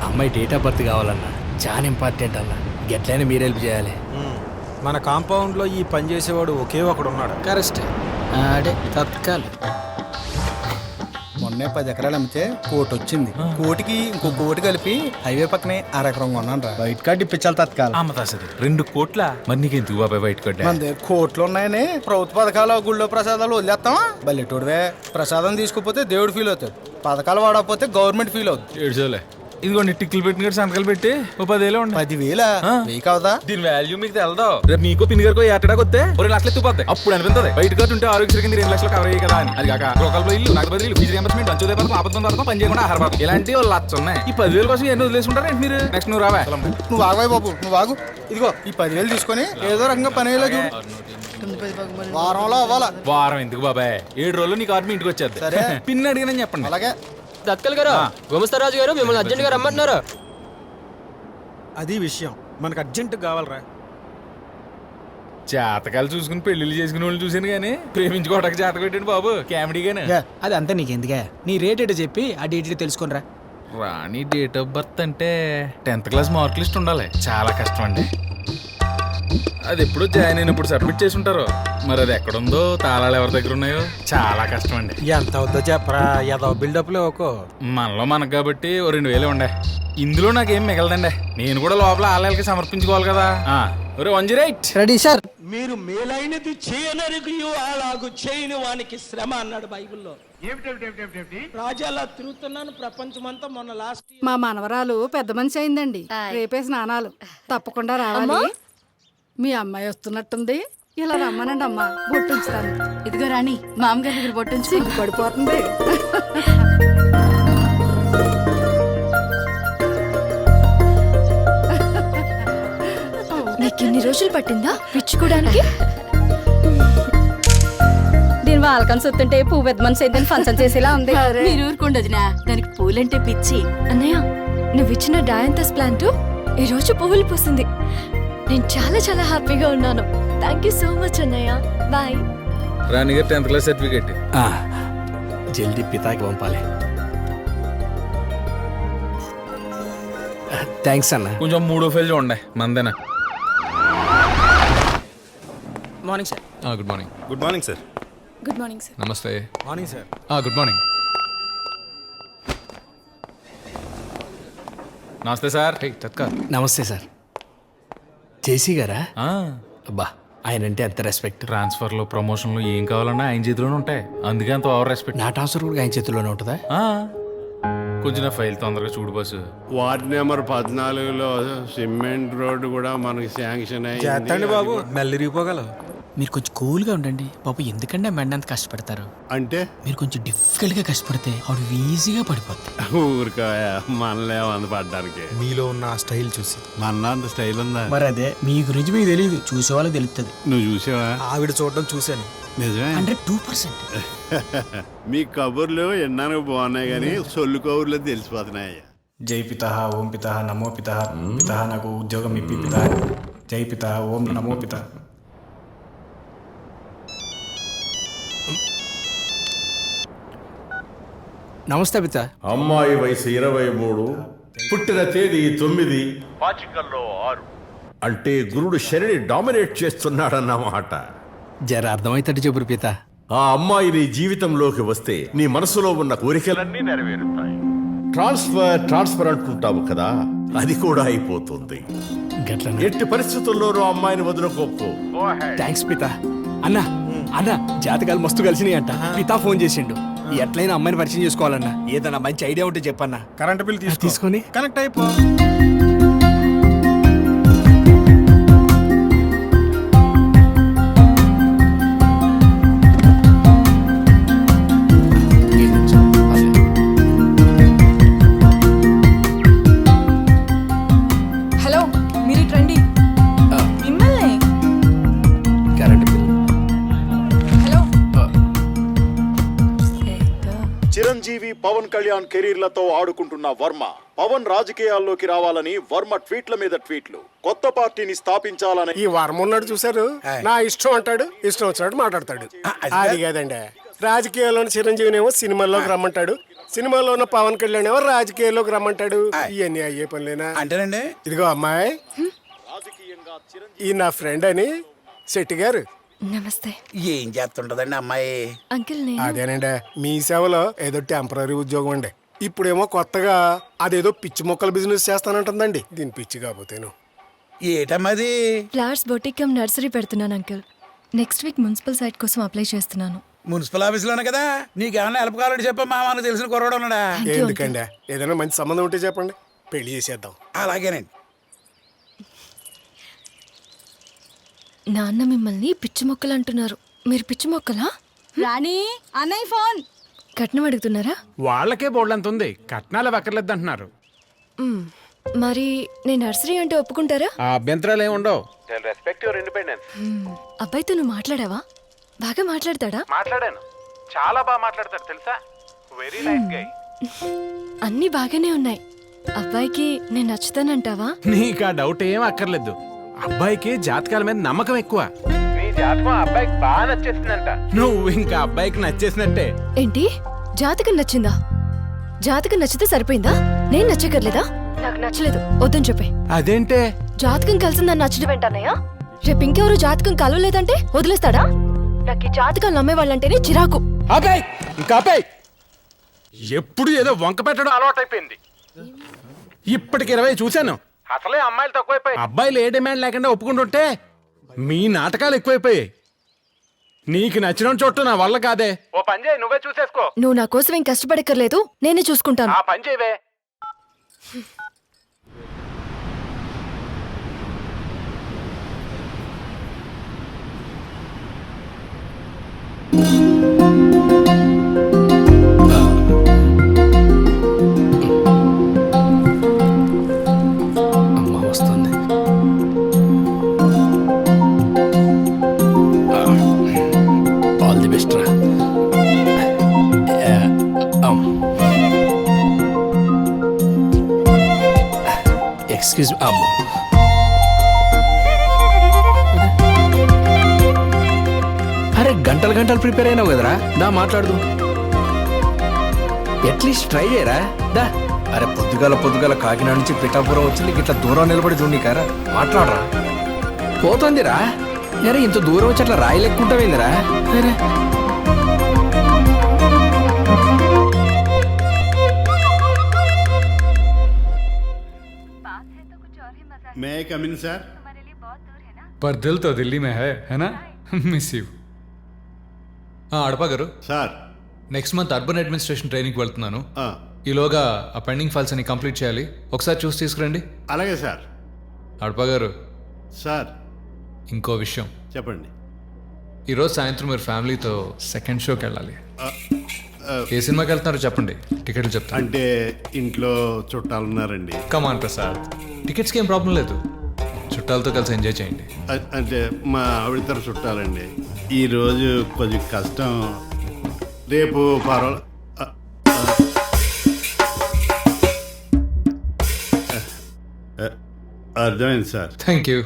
అమ్మాయి date of birth కావాలన్నా, చాలా ఇంపార్టెంట్ అన్న. గట్లయినా మీరు హెల్ప్ చేయాలి. మన కాంపౌండ్లో ఈ పని చేసేవాడు ఒకే ఒకడు ఉన్నాడు. కరెక్ట్. ఆడే తత్కాల్. మొన్నే 10 ఎకరాలు అమ్మితే కోటి వచ్చింది. కోటికి ఇంకో కోటి కలిపి హైవే పక్కనే అరెకరం కొన్నాను రా. బయట కార్డు ఇప్పించాలి తత్కాలం. అమ్మతా సరే 2 కోట్ల మరి నీకెందుకు బాబాయ్ బయట కట్టే? మన దగ్గర కోట్లు ఉన్నాయని ప్రభుత్వ పథకాలు గుళ్ళో ప్రసాదాలు వదిలేస్తావా? బల్లెటూడివే. ప్రసాదం తీసుకోపోతే దేవుడు ఫీల్ అవుతాడు, పథకాలు వాడకపోతే గవర్నమెంట్ ఫీల్ అవుతుంది. ఏడ్చోలే. ఇదిగోండి టిక్కులు పెట్టిన సంతకాలు పెట్టి ఓ 10,000 ఉండి. 10,000 వెయ్యి కావదా? దీని వాల్యూ మీకు తెలదు. రేపు మీకు పిన్ని గారికో ఏటడాకి వస్తే 2 లక్షలు ఎత్తుపోతాయి. అప్పుడు అనిపిస్తుంది బయట కట్టు ఉంటే ఆరోగ్య కింద 2 లక్షలు కవర్ అయ్యి కదా అని. అది కాక రూపాయలు ఇల్లు, నగదు బదిలీలు, ఫీజు రియంబర్స్మెంట్, అంచుదే పథకం, ఆపదం పథకం, పని చేయకుండా ఆహార పథకం, ఇలాంటి వాళ్ళు లక్ష ఉన్నాయి. ఈ 10,000 కోసం ఎన్ని వదిలేసుకుంటారు ఏంటి మీరు? నెక్స్ట్ నువ్వు రావా? నువ్వు ఆగవాయి బాబు, నువ్వు ఆగు. ఇదిగో ఈ 10,000 తీసుకొని ఏదో రకంగా పని అయ్యేలా చూడు. వారంలో అవ్వాలా? వారం ఎందుకు బాబాయ్, 7 రోజులు నీకు ఆర్మీ ఇంటికి వచ్చేది. సరే. పిన్ని అడిగినని చెప్పండి. అలాగే. దక్కల్ గారు, గుమస్తరాజు గారు మిమ్మల్ని అర్జెంట్ గా రమ్మంటున్నారు. అది విషయం, మనకు అర్జెంట్ కావాలరా. జాతకాలు చూసుకుని పెళ్లిళ్ళు చేసుకునే వాళ్ళు చూసాను కానీ ప్రేమించుకోవడానికి జాతకం పెట్టండి బాబు, కామెడీగానే. అది అంతా నీకెందుకే? నీ రేట్ ఏంటో చెప్పి ఆ డేట్ తెలుసుకునిరా. రాణి డేట్ ఆఫ్ బర్త్ అంటే 10th క్లాస్ మార్క్ లిస్ట్ ఉండాలి. చాలా కష్టం అండి. అది ఎప్పుడో జాయిన్ అయినప్పుడు సబ్మిట్ చేసి ఉంటారు. మరి అది ఎక్కడుందో, తాళాలు ఎవరి దగ్గర ఉన్నాయో చాలా కష్టం అండి. ఎంత అవుద్దో చెప్పరా, ఏదో బిల్డప్లో ఒక్కో. మనలో మనకు కాబట్టి ఓ 2,000 ఉండే. ఇందులో నాకేం మిగలదండి. నేను కూడా లోపల ఆలయాలకి సమర్పించుకోవాలి కదా. ఒరే 108 రెడీ సార్. మీరు మేలైనది చేయనరిగియు అలాగు చేయని వానికి శ్రమ అన్నాడు బైబిల్లో. రాజాలా తిరుగుతున్నాను ప్రపంచమంతా. మొన్న లాస్ట్ మా మనవరాలు పెద్ద మనిషి అయిందండి. రేపే స్నానాలు, తప్పకుండా రావాలి. మీ అమ్మాయి వస్తున్నట్టుంది, ఇలా రమ్మనండి అమ్మా, బొట్టుంచుతాను. ఇదిగో రాణి, మామగారి దగ్గర బొట్టుంచి. సిగ్గు పడిపోతుంది. నీకు ఎన్ని రోజులు పట్టిందా పిచ్చుకోవడానికి? దీని వాళ్ళకని చూస్తుంటే పువ్వు పెద్ద మనిషి అయిందని ఫంక్షన్ చేసేలా ఉంది. మీరు ఊరుకుండదునా, దానికి పూలంటే పిచ్చి. అన్నయ్య, నువ్వు ఇచ్చిన డయాంతస్ ప్లాంట్ ఈ రోజు పువ్వులు పూసింది. నేను చాలా చాలా హ్యాపీగా ఉన్నాను. థ్యాంక్ యూ సో మచ్ అన్నయ్య. బాయ్. రాణి గారు 10th క్లాస్ సర్టిఫికేట్ జల్దీ పితాకి పంపాలి. థ్యాంక్స్ అన్న. కొంచెం 3వ ఫైల్ చూడండి, మందేనా. Morning sir. Good morning. Good morning sir. Good morning sir. నమస్తే. Morning sir. Good morning. నమస్తే సార్. తత్కాల్. నమస్తే సార్. జేసీ గారా? అబ్బా, ఆయన అంటే ఎంత రెస్పెక్ట్. ట్రాన్స్ఫర్లో, ప్రమోషన్లో ఏం కావాలన్నా ఆయన చేతిలోనే ఉంటాయి. అందుకే అంత ఓవర్ రెస్పెక్ట్. నా ట్రాన్స్ఫర్ కూడా ఆయన చేతుల్లోనే ఉంటుందా? కొంచెం నా ఫైల్ తొందరగా చూడు బాసు. వార్డ్ నెంబర్ 14లో సిమెంట్ రోడ్డు కూడా మనకి శాంక్షన్ చేస్తండి బాబు, మెల్లిరిగిపోగలవు. మీరు కొంచెం కూల్గా ఉండండి బాబు. ఎందుకంటే మెండంత కష్టపడతారు అంటే మీరు కొంచెం డిఫికల్ట్గా కష్టపడితే ఆవిడ ఈజీగా పడిపోతుంది. ఊరికాయ మనలే పడ్డానికి. మీలో ఉన్న ఆ స్టైల్ చూసి మన అంత స్టైల్ ఉందా? మరి అదే మీ గురించి మీకు తెలియదు, చూసే వాళ్ళకి తెలుస్తుంది. నువ్వు చూసావా? ఆవిడ చూడడం చూశాను. నిజమే. 102%. మీ కబుర్లు ఎన్నాను బాగున్నాయి కానీ సొల్లు కబుర్లు తెలిసిపోతున్నాయి. జై పిత ఓం పిత నమో పిత పిత నాకు ఉద్యోగం ఇప్పి పిత. జై పిత ఓం నమో పిత. నమస్తే పిత. అమ్మాయి వయసు 23, పుట్టిన తేదీ 9, పాచికల్లో 6. అంటే గురుడు శనిని డామినేట్ చేస్తున్నాడన్నమాట. జర అర్థమైతట్టు చెప్పుడు పిత. ఆ అమ్మాయి నీ జీవితంలోకి వస్తే నీ మనసులో ఉన్న కోరికలన్నీ నెరవేరుతాయి. ట్రాన్స్ఫర్ అంటుంటావు కదా, అది కూడా అయిపోతుంది. ఎట్టి పరిస్థితుల్లోనూ అమ్మాయిని వదులుకోకు. థ్యాంక్స్ పిత. అన్న జాతకాలు మస్తు కలిసినాయి అంట. పితా ఫోన్ చేసిండు. ఎట్లయినా అమ్మాయిని పరిచయం చేసుకోవాలన్నా. ఏదన్నా మంచి ఐడియా ఉంటే చెప్పన్నా. కరెంట్ బిల్ తీసుకొని కనెక్ట్ అయిపో. హలో, మీరు రండి. మిమ్మల్ని. Current bill. Hello. Chiranjeevi, Pavan Kalyan కెరీర్లతో ఆడుకుంటున్న వర్మ పవన్ రాజకీయాల్లోకి రావాలని వర్మ ట్వీట్ల మీద ట్వీట్లు. కొత్త పార్టీని స్థాపించాలని. ఈ వారం ఉన్నాడు చూసారు, నా ఇష్టం అంటాడు, ఇష్టం వచ్చినట్టు మాట్లాడతాడు. అది కాదండి, రాజకీయాల్లోని చిరంజీవినేమో సినిమాల్లోకి రమ్మంటాడు, సినిమాలో ఉన్న పవన్ కళ్యాణ్ ఎవరు రాజకీయాల్లోకి రమ్మంటాడు? ఇవన్నీ అయ్యే పనులేనా? అంటేనండి. ఇదిగో అమ్మాయి, ఈ నా ఫ్రెండ్ అని శెట్టి గారు. నమస్తే ఏం చేస్తుంటదండి అమ్మాయి? అంకిల్ నేను అదేనండి, మీ సేవలో ఏదో టెంపరీ ఉద్యోగం అండి. ఇప్పుడేమో కొత్తగా అదేదో పిచ్చి మొక్కల బిజినెస్ చేస్తానంటుందండి. దీని పిచ్చి కాకపోతేను. ఏటమ్మది? ఫ్లవర్స్ బొటిక్ కమ్ నర్సరీ పెడుతున్నాను uncle. Next week municipal site కోసం అప్లై చేస్తున్నాను. మున్సిపల్ ఆఫీసులోనే కదా. నీకేమన్నా హెల్ప్ కావాలంటే చెప్పమ్మా, మనకు తెలిసిన కుర్రాడు ఉన్నాడా? ఎందుకండి, ఏదైనా మంచి సంబంధం ఉంటే చెప్పండి, పెళ్లి చేసేద్దాం. అలాగేనండి. నాన్న మిమ్మల్ని పిచ్చి మొక్కలు అంటున్నారు. మీరు పిచ్చి మొక్కలా? రాణి అన్నయ్య ఫోన్. కట్నం అడుగుతున్నారా? వాళ్ళకే బోర్డంత ఉంది, కట్నాలు అక్కర్లేదు అంటున్నారు. మ్, మరి నేను నర్సరీ అంటే ఒప్పుకుంటారా? ఆ అభ్యంతరాలు ఏమి ఉండవు. అబ్బాయితో నువ్వు మాట్లాడావా? బాగా మాట్లాడతాడా? మాట్లాడాను, చాలా బాగా మాట్లాడతాడు తెలుసా. Very nice guy. అన్నీ బాగానే ఉన్నాయి. అబ్బాయికి నేను నచ్చుతానంటావా? నీకు ఆ డౌట్ ఏం అక్కర్లేదు. అబ్బాయికి జాతకాల మీద నమ్మకం ఎక్కువ. నీ జాతకం అబ్బాయికి బాగా నచ్చేసిందంట. నువ్వు ఇంకా అబ్బాయికి నచ్చేసినట్టే. ఏంటి, జాతకం నచ్చిందా? జాతకం నచ్చితే సరిపోయిందా? నేను నచ్చకర్లేదా? నాకు నచ్చలేదు, వద్దని చెప్పే. అదేంటే? జాతకం కలిసిందని నచ్చడం ఏంటన్నయ్యా? రేపు ఇంకెవరు జాతకం కలవలేదంటే వదిలేస్తాడా? నాకు ఈ జాతకాలు నమ్మేవాళ్ళంటేనే చిరాకు. అబ్బాయి ఇంకా అబ్బాయి ఎప్పుడు ఏదో వంక పెట్టడం అలవాటైపోయింది. ఇప్పటికి 20 చూశాను. అసలే అమ్మాయిలు తక్కువైపోయి, అబ్బాయిలు ఏ డిమాండ్ లేకుండా ఒప్పుకుంటుంటే మీ నాటకాలు ఎక్కువైపోయాయి. నీకు నచ్చిన చోటు నా వల్ల కాదే. ఓ పని చేయి, నువ్వే చూసేసుకో. నువ్వు నా కోసం ఏం కష్టపడక్కర్లేదు, నేనే చూసుకుంటాను. ఆ పని చేయవే. అమ్మ వస్తుంది. ఆల్ ది బెస్ట్ రా. ఎక్స్క్యూజ్ మీ అమ్మ. అరే గంటలు గంటలు ప్రిపేర్ అయినావు కదరా, దా మాట్లాడదు. అట్లీస్ట్ ట్రై చేయరా దా. అరే పొద్దుగాల కాకినాడ నుంచి పిఠాపురం వచ్చింది, ఇట్లా దూరం నిలబడి చూడనీకారా, మాట్లాడరా. పోతుందిరా. అరే ఇంత దూరం వచ్చి అట్లా రాయి లెక్కుంటావేందిరా? అరే మే కమిన్ సార్. पर दिल तो दिल्ली में है ना? Miss you. అడపా గారు sir. Next month urban administration ట్రైనింగ్కి వెళ్తున్నాను. ఆ, ఈలోగా ఆ పెండింగ్ ఫైల్స్ అన్ని కంప్లీట్ చేయాలి. ఒకసారి చూసి తీసుకురండి. అలాగే సార్. అడపా గారు సార్ ఇంకో విషయం చెప్పండి. ఈరోజు సాయంత్రం మీరు ఫ్యామిలీతో సెకండ్ షోకి వెళ్ళాలి. ఏ సినిమాకి వెళ్తున్నారో చెప్పండి, టికెట్లు చెప్తాను. అంటే ఇంట్లో చుట్టాలు ఉన్నారండి. కమాన్ ప్రసాద్, టికెట్స్కి ఏం ప్రాబ్లం లేదు, చుట్టాలతో కలిసి ఎంజాయ్ చేయండి. అంటే మా ఆవిడతర చుట్టాలండి. ఈరోజు కొంచెం కష్టం, రేపు పర్వాలేదు. అర్థమైంది సార్. Thank you.